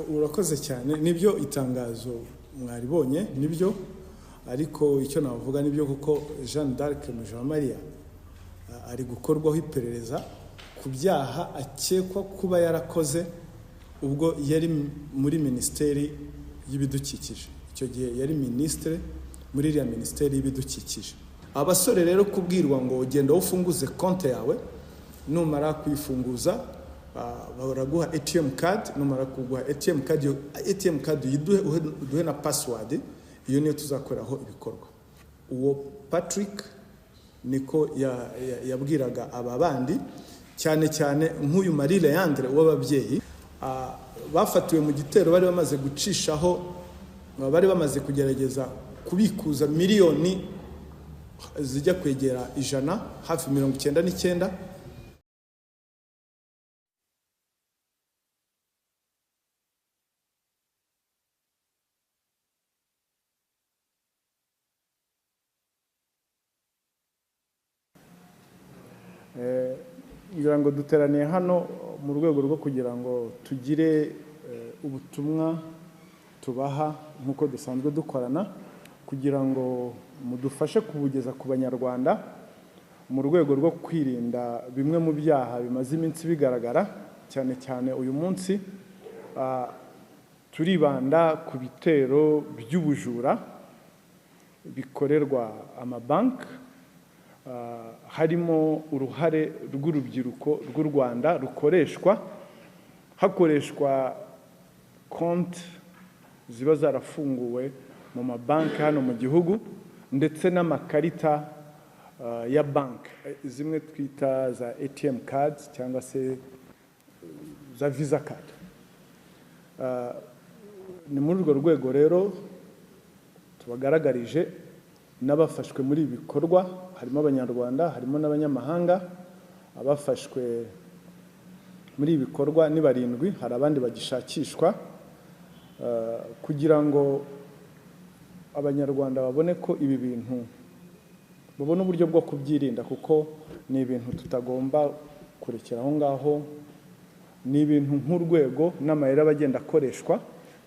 Urakoze cyane, nibyo itangazo mwaribonye, nibyo, ariko icyo navuga nibyo kuko Jeanne d'Arc Mujawamariya ari gukorwaho iperereza ku byaha akekwa kuba yarakoze ubwo yari muri Minisiteri y'Ibidukikije. Icyo gihe yari ministre muri iriya Minisiteri y'Ibidukikije. Abasore rero kubwirwa ngo ugenda ufunguze konti yawe, numara kuyifunguza baraguha ATM card, numara kuguha ATM card uduhe na password, iyo niyo tuzakoraho ibikorwa. Uwo Patrick niko yabwiraga aba bandi, cyane cyane nk'uyu Marie Leandre w'ababyeyi bafatiwe mu gitero bari bamaze gucishaho, bari bamaze kugerageza kubikuza miliyoni zijya kwegera 100, hafi 99. Ngira ngo duteraniye hano mu rwego rwo kugira ngo tugire ubutumwa tubaha nk'uko dusanzwe dukorana, kugira ngo mudufashe kubugeza ku banyarwanda mu rwego rwo kwirinda bimwe mu byaha bimaze iminsi bigaragara. Cyane cyane uyu munsi turibanda ku bitero by'ubujura bikorerwa amabanki, harimo uruhare rw'urubyiruko rw'u Rwanda rukoreshwa hakoreshwa konti ziba zarafunguwe mu mabanki hano mu gihugu, ndetse n'amakarita ya banki zimwe twita za ATM cards cyangwa se za visa card. Ni muri urwo rwego rero tubagaragarije n'abafashwe muri ibi bikorwa, harimo abanyarwanda, harimo n'abanyamahanga. Abafashwe muri ibi bikorwa ni 7, hari abandi bagishakishwa, kugira ngo abanyarwanda babone ko ibi bintu babone uburyo bwo kubyirinda, kuko ni ibintu tutagomba kurekera aho ngaho. Ni ibintu nk'urwego n'amayeri abagenda akoreshwa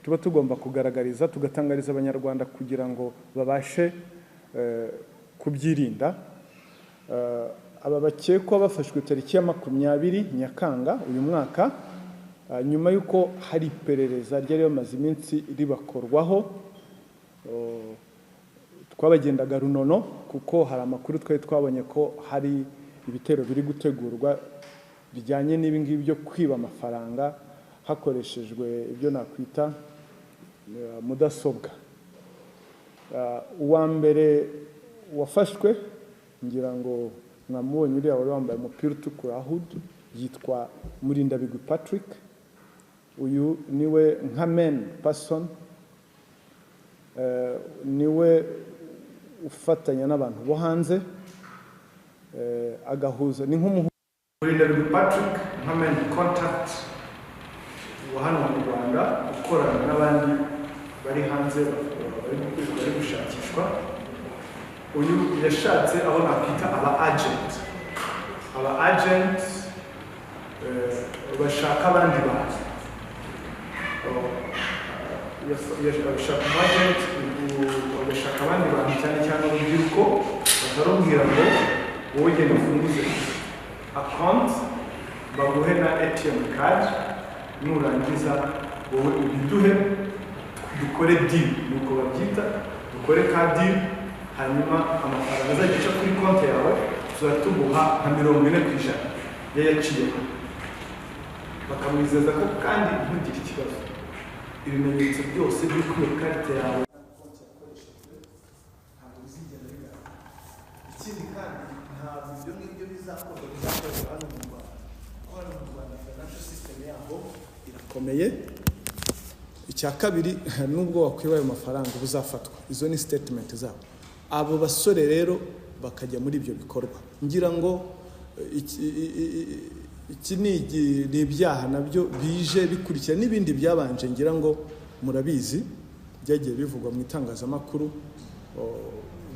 tuba tugomba kugaragariza, tugatangariza abanyarwanda kugira ngo babashe kubyirinda. Aba bakekwa bafashwe tariki ya 20 Nyakanga uyu mwaka, nyuma yuko hari iperereza ryari bamaze iminsi ribakorwaho. Twabagendaga runono kuko hari amakuru twabonye ko hari ibitero biri gutegurwa bijyanye n'ibi ngibi byo kwiba amafaranga hakoreshejwe ibyo nakwita mudasobwa. Uwa mbere wafashwe, ngira ngo mwamubonye, uriya wari wambaye umupira utukura hood, yitwa Murindabigwi Patrick. Uyu niwe nka main person, niwe ufatanya n'abantu bo hanze agahuza, ni Murindabigwi Patrick nka main contact wa hano mu Rwanda, ukorana n'abandi bari hanze bari gushakishwa. Uyu yashatse abo nakwita aba agent bashaka abandi bantu, bashaka abandi bantu cyane cyane urubyiruko, bakarubwira ngo wowe genda ufunguze account, baguhe na ATM card, nurangiza wowe ubiduhe dukore deal, nuko babyita, dukore ka deal, hanyuma amafaranga azagica kuri konti yawe tuzatuguha nka 40% yayaciyeho. Bakamwizeza ko kandi ntugire ikibazo, ibimenyetso byose biri kuri karite yawe ntabwo bizigera bigaragara. Ikindi kandi ntabwo ibyo ngibyo bizakorwa hano mu Rwanda, kuko hano mu Rwanda financial system yabo irakomeye. Icya kabiri, nubwo wakwiba ayo mafaranga buzafatwa, izo ni statement zabo. Abo basore rero bakajya muri ibyo bikorwa, ngira ngo iki ni ibyaha nabyo bije bikurikira n'ibindi byabanje, ngira ngo murabizi byagiye bivugwa mu itangazamakuru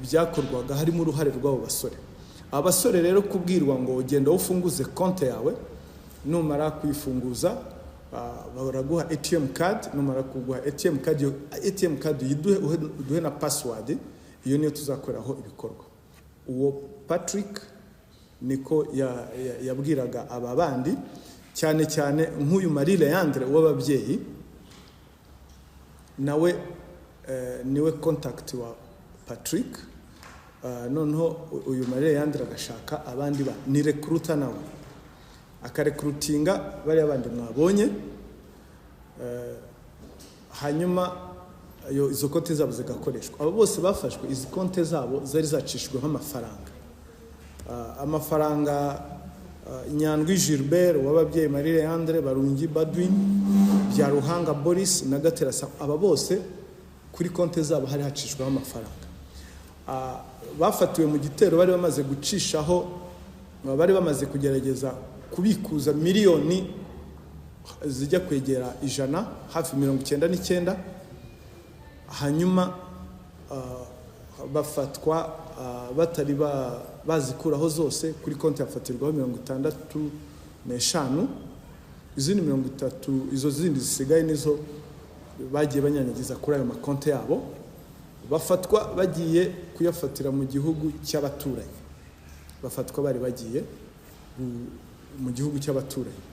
byakorwaga harimo uruhare rw'abo basore. Abasore rero kubwirwa ngo ugenda ufunguze konti yawe, numara kuyifunguza baraguha ATM card, numara kuguha ATM card, yo ATM card uduhe na password, iyo niyo tuzakoraho ibikorwa. Uwo Patrick niko yabwiraga aba bandi, cyane cyane nk'uyu Marie Leandre w'ababyeyi, nawe niwe contact wa Patrick. Noneho uyu Marie Leandre agashaka abandi ni recruiter nawe, akarekrutinga bari abandi mwabonye, hanyuma izo konti zabo zigakoreshwa. Abo bose bafashwe, izi konti zabo zari zacishijweho amafaranga Nyandwi Gilbert w'ababyeyi, Marie Leandre, Barungi Badwin, bya Ruhanga Boris na Gaterasa, aba bose kuri konti zabo hari hacishweho amafaranga. Bafatiwe mu gitero bari bamaze gucishaho, bari bamaze kugerageza kubikuza miliyoni zijya kwegera 100, hafi 99, hanyuma bafatwa batari bazikuraho zose. Kuri konti yafatirwaho 65, izindi 30, izo zindi zisigaye nizo bagiye banyanyagiza kuri ayo makonti yabo, bafatwa bagiye kuyafatira mu gihugu cy'abaturanyi. Bafatwa bari bagiye mu gihugu cy'abaturanyi.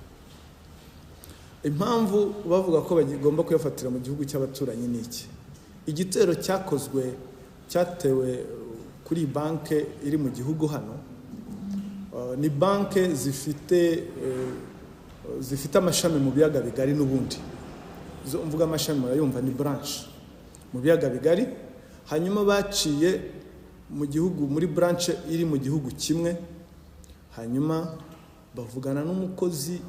Impamvu bavuga ko bagomba kuyafatira mu gihugu cy'abaturanyi ni iki? Igitero cyatewe kuri banke iri mu gihugu hano, ni banke zifite amashami mu biyaga bigari n'ubundi. Izo mvuga amashami murayumva ni branch mu biyaga bigari. Hanyuma baciye mu gihugu muri branch iri mu gihugu kimwe, hanyuma bavugana n'umukozi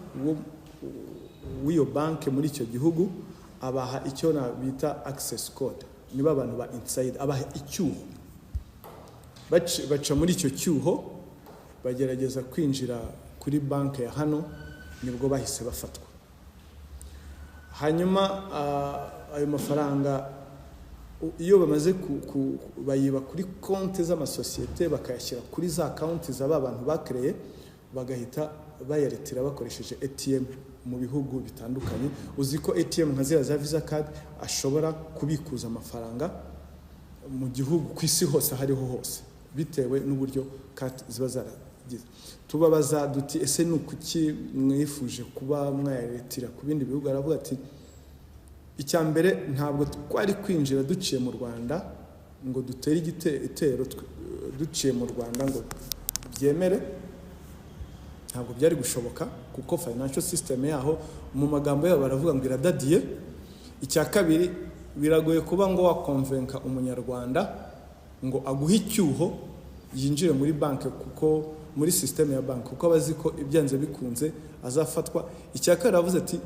w'iyo banke muri icyo gihugu, abaha icyo bita access code. Niba abantu ba inside, abaha icyuho, baca muri icyo cyuho bagerageza kwinjira kuri banke ya hano, nibwo bahise bafatwa. Hanyuma ayo mafaranga iyo bamaze bayiba kuri konti z'amasosiyete, bakayashyira kuri za konti z'aba bantu bakreye, bagahita bayaretira bakoresheje ATM mu bihugu bitandukanye. Uzi ko ATM nka ziriya za Visa card ashobora kubikuza amafaranga mu gihugu ku isi hose, hariho hose, bitewe n'uburyo card ziba zaragize. Tubabaza duti ese nukuki mwifuje kuba mwayaretira ku bindi bihugu? Aravuga ati icyambere ntabwo twari kwinjira duciye mu Rwanda ngo dutere igitero duciye mu Rwanda ngo byemere, ntabwo byari gushoboka kuko financial system yaho mu magambo yabo baravuga ngo iradadiye. Icya kabiri, biragoye kuba ngo wakonvenka umunyarwanda ngo aguhe icyuho yinjire muri banke, kuko muri system ya banke, kuko abazi ko ibyanze bikunze azafatwa. Icya kabiri avuze ati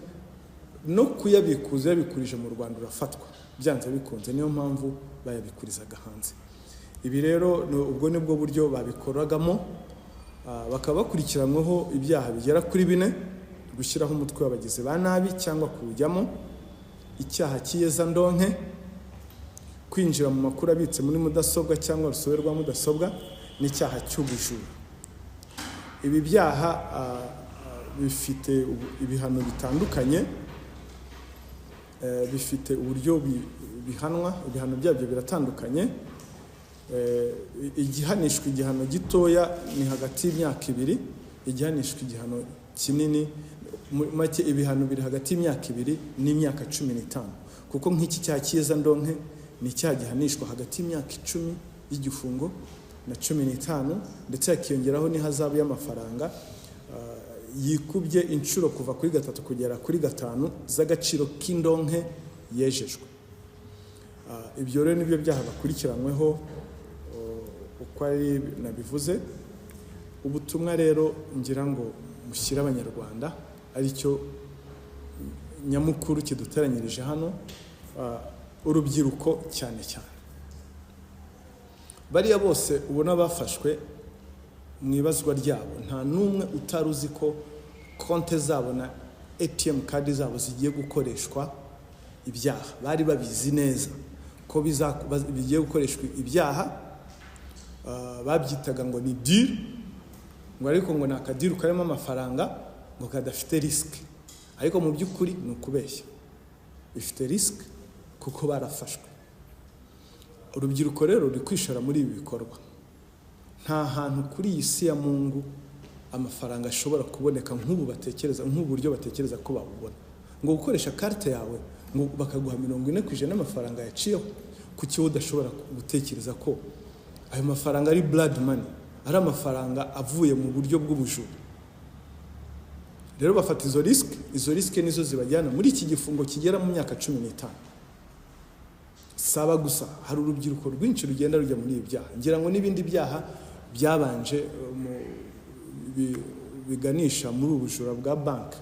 no kuyabikuza yabikurije mu Rwanda urafatwa byanze bikunze, niyo mpamvu bayabikurizaga hanze. Ibi rero ubwo nibwo buryo babikoragamo, bakaba bakurikiranyweho ibyaha bigera kuri 4: gushyiraho umutwe w'abagizi ba nabi cyangwa kuwujyamo, icyaha cy'iyeza ndonke, kwinjira mu makuru abitse muri mudasobwa cyangwa urusobe rwa mudasobwa, n'icyaha cy'ubujura. Ibi byaha bifite ibihano bitandukanye, bifite uburyo bihanwa, ibihano byabyo biratandukanye. Igihanishwa igihano gitoya ni hagati y'imyaka 2, igihanishwa igihano kinini make ibihano biri hagati y'imyaka 2 n'imyaka 15, kuko nk'iki cyaha cy'iyeza ndonke ni icyaha gihanishwa hagati y'imyaka 10 y'igifungo na 15, ndetse yakiyongeraho n'ihazabu y'amafaranga yikubye inshuro kuva kuri 3 kugera kuri 5 z'agaciro k'indonke yejejwe. Ibyo rero nibyo byaha bakurikiranyweho uko ari nabivuze. Ubutumwa rero ngira ngo mushyira abanyarwanda aricyo nyamukuru kiduteranyirije hano, urubyiruko cyane cyane. Bariya bose ubona bafashwe mu ibazwa ryabo, nta numwe utaruzi ko konti zabo na ATM card zabo zigiye gukoreshwa ibyaha. Bari babizi neza ko bigiye gukoreshwa ibyaha. Babyitaga ngo ni deal, ngo ariko ngo nakadiru karimo amafaranga ngo kadafite risk, ariko mu by'ukuri ni ukubeshya, bifite risike kuko barafashwe. Urubyiruko rero ruri kwishora muri ibi bikorwa. Nta hantu kuri iyi si ya Mungu amafaranga ashobora kuboneka nk'uburyo batekereza ko babubona, ngo gukoresha carte yawe ngo bakaguha 40% y'amafaranga yaciyeho. Kuki udashobora gutekereza ko ayo mafaranga ari blood money, ari amafaranga avuye mu buryo bw'ubujura? Rero bafata izo risk nizo zibajyana muri iki gifungo kigera mu myaka 15. Saba gusa hari urubyiruko rwinshi rugenda rujya muri ibi byaha. Ngira ngo n'ibindi byaha byabanje biganisha muri ubujura bwa banki,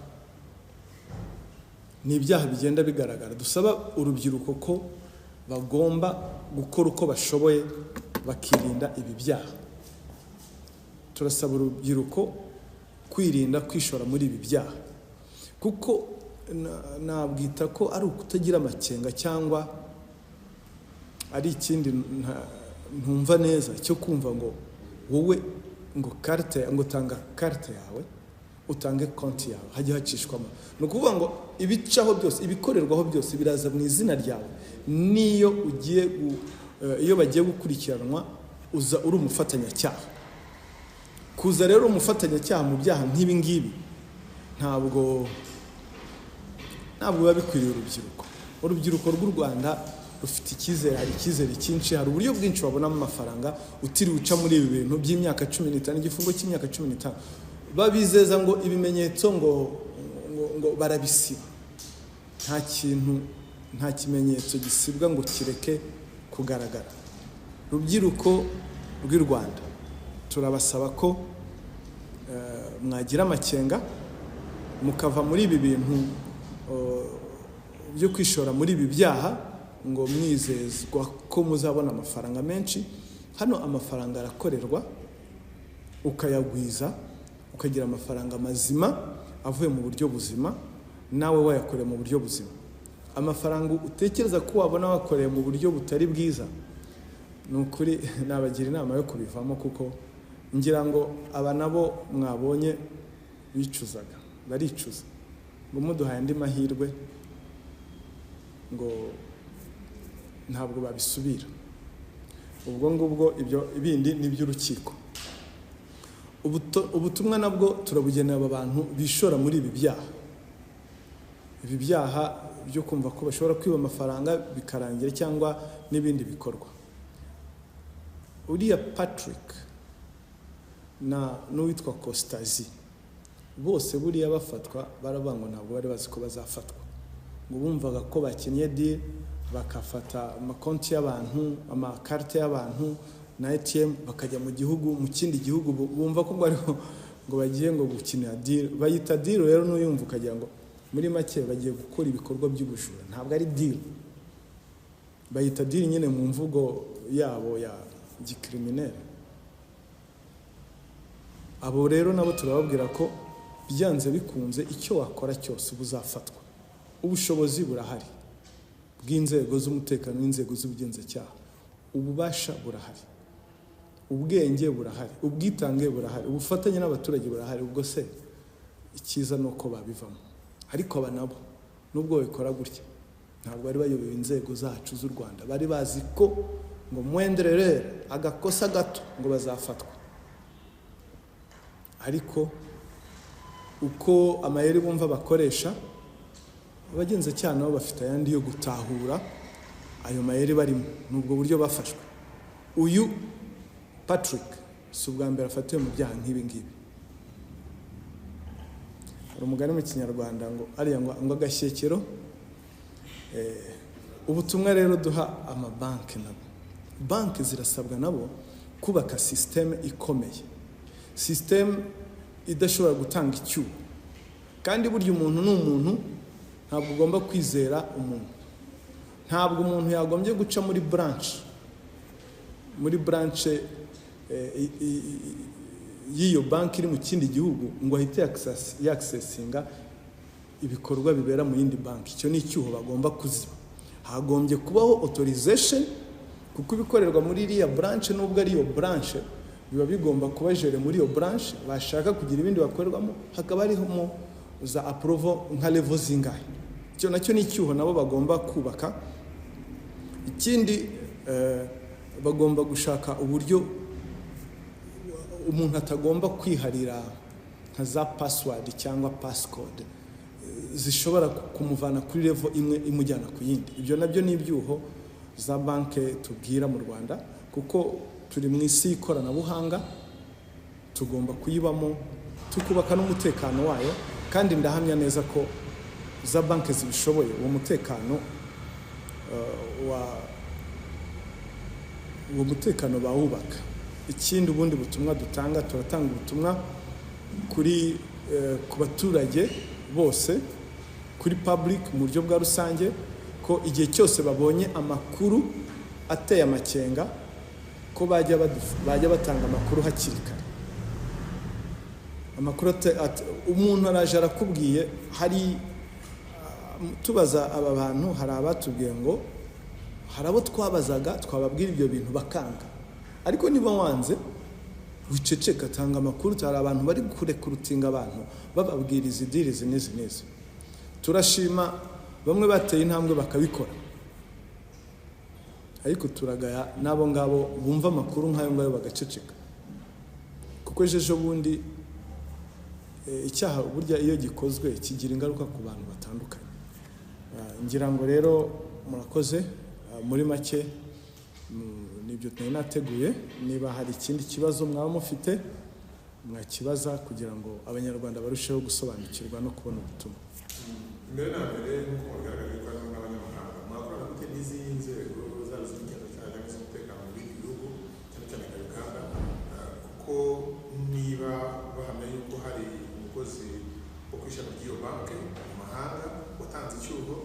ni ibyaha bigenda bigaragara. Dusaba urubyiruko ko bagomba gukora uko bashoboye bakirinda ibi byaha. Turasaba urubyiruko kwirinda kwishora muri ibi byaha, kuko nabwita ko ari ukutagira amakenga cyangwa ari ikindi ntumva neza cyo kumva ngo wowe ngo tanga carte yawe utange konti yawe hajya hacishwamo. Ni ukuvuga ngo ibicaho byose, ibikorerwaho byose biraza mu izina ryawe. Niyo ugiye iyo bagiye gukurikiranwa uza uri umufatanyacyaha. Kuza rero umufatanyacyaha mu byaha nk'ibi ngibi ntabwo biba bikwiriye urubyiruko. Urubyiruko rw'u Rwanda rufite icyizere, hari icyizere cyinshi, hari uburyo bwinshi babonamo amafaranga utiri uca muri ibi bintu by'imyaka 15, igifungo cy'imyaka 15. Babizeza ngo ibimenyetso ngo barabisiba. Nta kimenyetso gisibwa ngo kireke kugaragara. Rubyiruko rw'u Rwanda turabasaba ko mwagira amakenga mukava muri ibi bintu byo kwishora muri ibi byaha ngo mwizezwa ko muzabona amafaranga menshi. Hano amafaranga arakorerwa ukayagwiza ukagira amafaranga mazima avuye mu buryo buzima, nawe wayakoreye mu buryo buzima. Amafaranga utekereza ko wabona wakoreye mu buryo butari bwiza, nukuri nabagira inama yo kubivamo, kuko ngira ngo aba nabo mwabonye baricuza ngo muduhaye andi mahirwe ngo ntabwo babisubira. Ubwo ngubwo ibyo ibindi ni by'urukiko. Ubutumwa nabwo turabugenera aba bantu bishora muri ibi byaha. Ibi byaha byo kumva ko bashobora kwiba amafaranga bikarangira cyangwa n'ibindi bikorwa. Uriya Patrick n'uwitwa Costazi bose buriya bafatwa barabango ntabwo bari bazi ko bazafatwa, ngo bumvaga ko bakenye deal bakafata amakonti y'abantu, amakarite y'abantu na ATM bakajya mu kindi gihugu, bumva ko ngo bagiye ngo gukinira deal. Bayita deal rero n'uyumva ukagira ngo muri make bagiye gukora ibikorwa by'ubujura. Ntabwo ari deal, bayita deal nyine mu mvugo yabo ya gikriminelle. Abo rero nabo turababwira ko byanze bikunze icyo wakora cyose ubuzafatwa. Ubushobozi burahari bw'inzego z'umutekano n'inzego z'ubugenzacyaha, ububasha burahari, ubwenge burahari, ubwitange burahari, ubufatanye n'abaturage burahari. Ubwo se icyiza nuko babivamo. Ariko aba nabo nubwo bikora gutya ntabwo bari bayoboye inzego zacu z'u Rwanda, bari bazi ko ngo mwenderere agakosa gato ngo bazafatwa. Ariko uko amayeri bumva bakoresha, abagenzacyaha nabo bafite ayandi yo gutahura ayo mayeri barimo, nubwo buryo bafashwe. Uyu Patrick si ubwa mbere afatiwe mu byaha nk'ibi ngibi. Hari umugani mu Kinyarwanda ngo ariya ngo agashyekero. Ubutumwa rero duha amabanki nabo, banki zirasabwa nabo kubaka systeme ikomeye, systeme idashobora gutanga icyuho. Kandi burya umuntu n'umuntu, ntabwo ugomba kwizera umuntu. Ntabwo umuntu yagombye guca muri branch y'iyo banki iri mu kindi gihugu ngo ahite yaccessinga ibikorwa bibera mu yindi banki. Icyo ni icyuho bagomba kuziba. Hagombye kubaho authorization, kuko ibikorerwa muri iriya branch nubwo ari iyo branch biba bigomba kuba jere muri iyo branch. Bashaka kugira ibindi bakorerwamo hakaba hariho za approval nka level zingahe. Icyo nacyo ni icyuho nabo bagomba kubaka. Ikindi bagomba gushaka uburyo umuntu atagomba kwiharira nka za password cyangwa passcode zishobora kumuvana kuri level imwe imujyana ku yindi. Ibyo nabyo ni ibyuho za banke tubwira mu Rwanda, kuko turi mu isi y'ikoranabuhanga, tugomba kuyibamo tukubaka n'umutekano wayo, kandi ndahamya neza ko za banke zibishoboye uwo mutekano uwo mutekano bawubaka. Ikindi ubundi butumwa dutanga, turatanga ubutumwa kuri ku baturage bose, kuri public mu buryo bwa rusange, ko igihe cyose babonye amakuru ateye amakenga ko bajya batanga amakuru hakiri kare. Amakuru umuntu araje arakubwiye, hari tubaza aba bantu, hari abatubwiye ngo hari abo twabazaga twababwira ibyo bintu bakanga, ariko niba wanze wiceceka, tanga amakuru. Hari abantu bari kurekurutinga abantu bababwira izi diri n'izi. Turashima bamwe bateye intambwe bakabikora, ariko turagaya nabo ngabo bumva amakuru nk'ayo ngayo bagaceceka, kuko ejo bundi icyaha burya iyo gikozwe kigira ingaruka ku bantu batandukanye. Ngira ngo rero murakoze. Muri make nibyo twari nateguye. Niba hari ikindi kibazo mwaba mufite mwakibaza, kugira ngo abanyarwanda barusheho gusobanukirwa no kubona ubutumwa. Mbere na mbere nk'uko mugaragaje ko ari n'abanyamahanga, mwakorana gute n'izindi nzego zaba iz'umutekano cyangwa iz'umutekano mu bindi bihugu, cyane cyane nka Uganda, kuko niba bahamya yuko hari umukozi wo ku ishami ry'iyo banki mu mahanga watanze icyuho,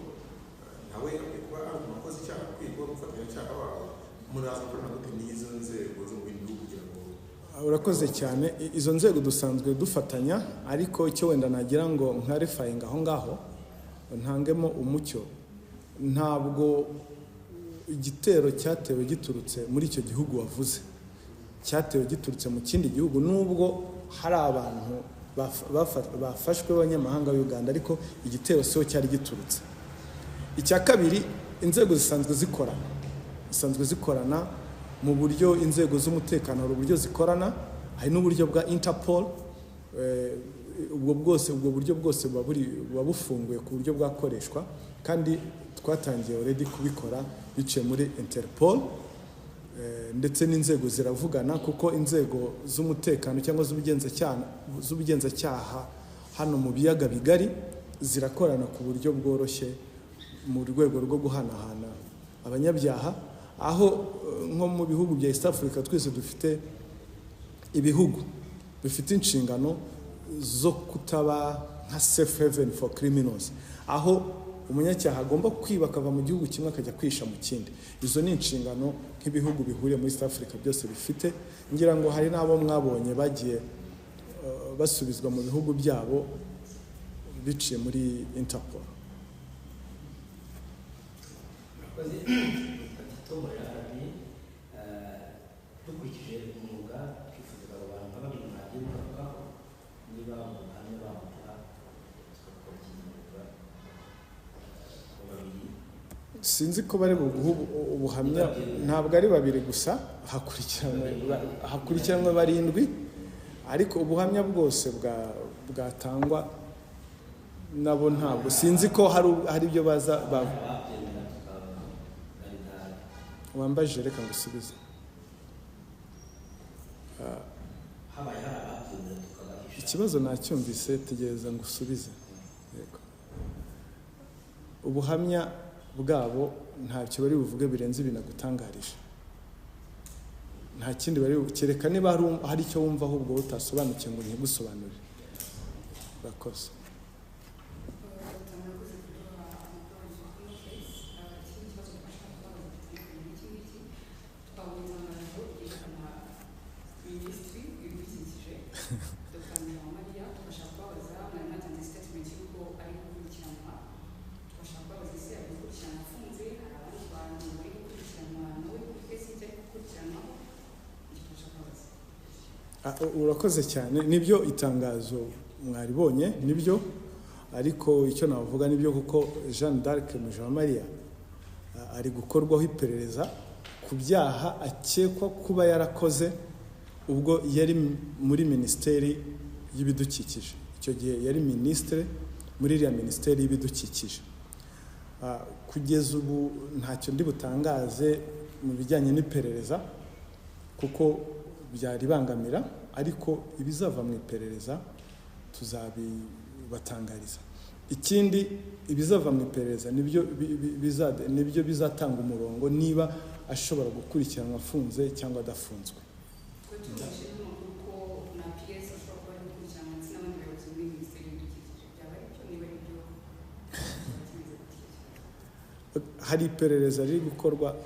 nawe akwiye kuba ari umukozi cyangwa akwiye kuba umufatanyacyaha wawe, muraza gukorana gute n'izo nzego zo mu bindi bihugu kugira ngo... Urakoze cyane. Izo nzego dusanzwe dufatanya, ariko icyo wenda nagira ngo nkarifayinga aho ngaho, ntangemo umucyo. Ntabwo igitero cyatewe giturutse muri icyo gihugu wavuze, cyatewe giturutse mu kindi gihugu, nubwo hari abantu bafashwe b'abanyamahanga b'Uganda, ariko igitero siho cyari giturutse. Icya kabiri, inzego zisanzwe zikorana mu buryo, inzego z'umutekano hari uburyo zikorana, hari n'uburyo bwa Interpol. Ubwo buryo bwose buba bufunguye ku buryo bwakoreshwa, kandi twatangiye already kubikora biciye muri Interpol, ndetse n'inzego ziravugana, kuko inzego z'umutekano cyangwa z'ubugenzacyaha hano mu biyaga bigari zirakorana ku buryo bworoshye mu rwego rwo guhanahana abanyabyaha. Aho nko mu bihugu bya East Africa twese dufite ibihugu bifite inshingano zo kutaba nka safe haven for criminals, aho umunyacyaha agomba kwiba akava mu gihugu kimwe akajya kwisha mu kindi. Izo ni inshingano nk'ibihugu bihuriye muri East Africa byose bifite. Ngira ngo hari n'abo mwabonye bagiye basubizwa mu bihugu byabo biciye muri Interpol. dukurikije umwuga twifuza abantu nka babiri mwagiye mukavugaho, niba umuhamya bamuha tugakora ikinyamwuga babiri. Sinzi ko bari ubuhamya, ntabwo ari babiri gusa, hakurikiranwe 7, ariko ubuhamya bwose bwatangwa nabo ntabwo sinzi ko hari ibyo baza wambaje. Reka ngusubize. Ikibazo nacyumvise, tegereza ngusubize. Yego. Ubuhamya bwabo ntacyo bari buvuge birenze binagutangarije, nta kindi bari kereka niba hari icyo wumva ahubwo utasobanukiye ngo ntigusobanurire. Urakoze. Urakoze cyane. Nibyo itangazo mwaribonye, nibyo ariko icyo navuga nibyo kuko Jeanne d'Arc Mujawamariya ari gukorwaho iperereza ku byaha akekwa kuba yarakoze ubwo yari muri minisiteri y'ibidukikije. Icyo gihe yari minisitiri muri iriya minisiteri y'ibidukikije. Kugeza ubu ntacyo ndi butangaze mu bijyanye n'iperereza kuko byaribangamira, ariko ibizava mu iperereza tuzabibatangariza. Ikindi ibizava mu iperereza nibyo bizatanga umurongo niba ashobora gukurikiranwa afunze cyangwa adafunzwe. Hari iperereza riri gukorwa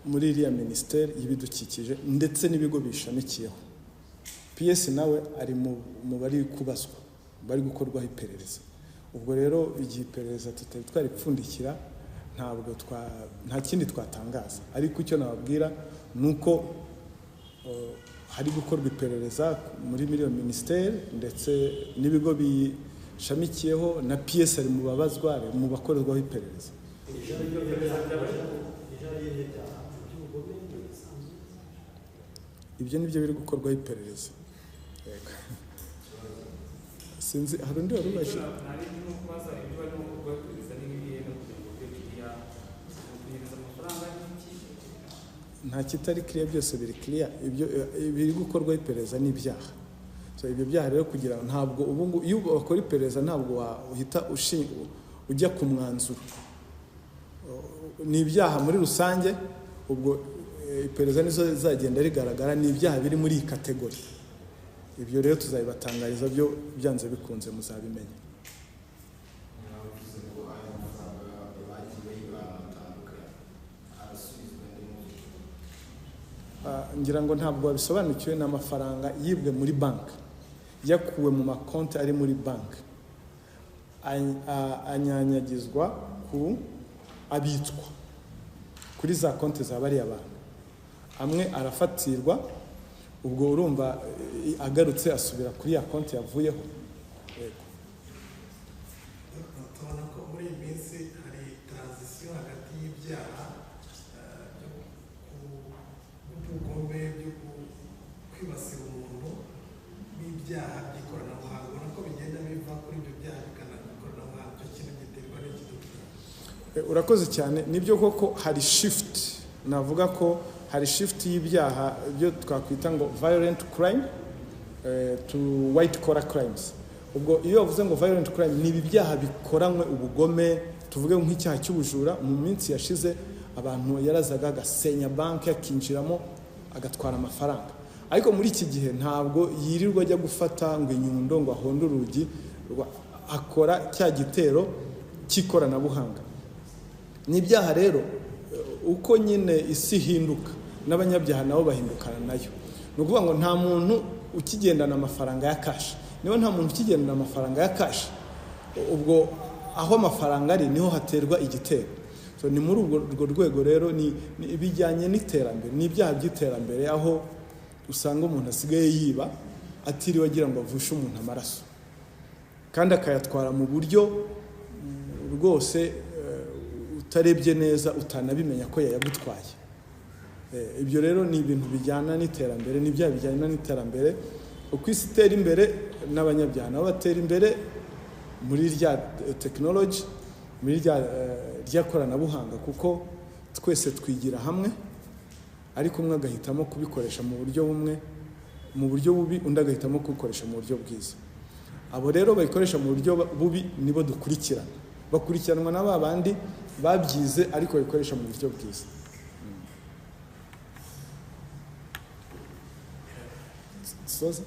muri iriya minisiteri y'ibidukikije ndetse n'ibigo bishamikiyeho. PS nawe ari mu bari kubazwa, bari gukorwaho iperereza. Ubwo rero igihe iperereza tutari twaripfundikira nta kindi twatangaza, ariko icyo nababwira nuko hari gukorwa iperereza muri minisiteri ndetse n'ibigo bishamikiyeho, na PS ari mu babazwa, mu bakorerwaho iperereza. Ibyo nibyo biri gukorwaho iperereza. Sinzi hari undi wari ubashe nta kitari clear, byose biri clear. Ibyo biri gukorwaho iperereza n'ibyaha. So ibyo byaha rero kugira ntabwo ubu iyo bakora iperereza ntabwo wahita ujya ku mwanzuro. Ni ibyaha muri rusange, ubwo iperereza nizo zagenda rigaragara ni ibyaha biri muri iyi kategori. Ibyo rero tuzabibatangariza, byo byanze bikunze muzabimenya. Ngira ngo ntabwo babisobanukiwe n'amafaranga yibwe muri banki, yakuwe mu makonti ari muri banki, anyanyagizwa abitswa kuri za konti za bariya bantu. Amwe arafatirwa, ubwo urumva agarutse asubira kuri ya konti yavuyeho. Tubona ko muri iyi minsi hari transition hagati y'ibyaha by'ubugome byo kwibasira umuntu n'ibyaha by'ikoranabuhanga. Ubona ko bigenda biva kuri ibyo byaha bikana ikoranabuhanga. Icyo kintu giterwa n'iki? Urakoze cyane. Nibyo koko hari shift, navuga ko hari shift y'ibyaha byo twakwita ngo violent crime to white collar crimes. Ubwo iyo bavuze ngo violent crime ni ibyaha bikoranywe ubugome, tuvuge nk'icyaha cy'ubujura. Mu minsi yashize abantu yarazaga agasenya banki, akinjiramo agatwara amafaranga, ariko muri iki gihe ntabwo yirirwa ajya gufata ngo inyundo ngo ahonde urugi, akora cya gitero cy'ikoranabuhanga. Ni ibyaha rero uko nyine isi hinduka n'abanyabyaha nabo bahindukana nayo. Ni ukuvuga ngo nta muntu ukigendana amafaranga ya kashi. Niba nta muntu ukigendana amafaranga ya kashi, ubwo aho amafaranga ari niho haterwa igitero. So ni muri urwo rwego rero ni bijyanye n'iterambere, ni ibyaha by'iterambere, aho usanga umuntu asigaye yiba atiriwe agira ngo avushe umuntu amaraso, kandi akayatwara mu buryo rwose utarebye neza utanabimenya ko yayagutwaye. Ibyo rero ni ibintu bijyana n'iterambere, n'ibyaha bijyana n'iterambere. Uko isi itera imbere n'abanyabyaha nabo batera imbere muri rya tekinoloji, muri rya koranabuhanga, kuko twese twigira hamwe, ariko umwe agahitamo kubikoresha mu buryo bumwe, mu buryo bubi, undi agahitamo kubikoresha mu buryo bwiza. Abo rero bayikoresha mu buryo bubi nibo dukurikirana, bakurikiranwa na babandi babyize ariko bayikoresha mu buryo bwiza. Soza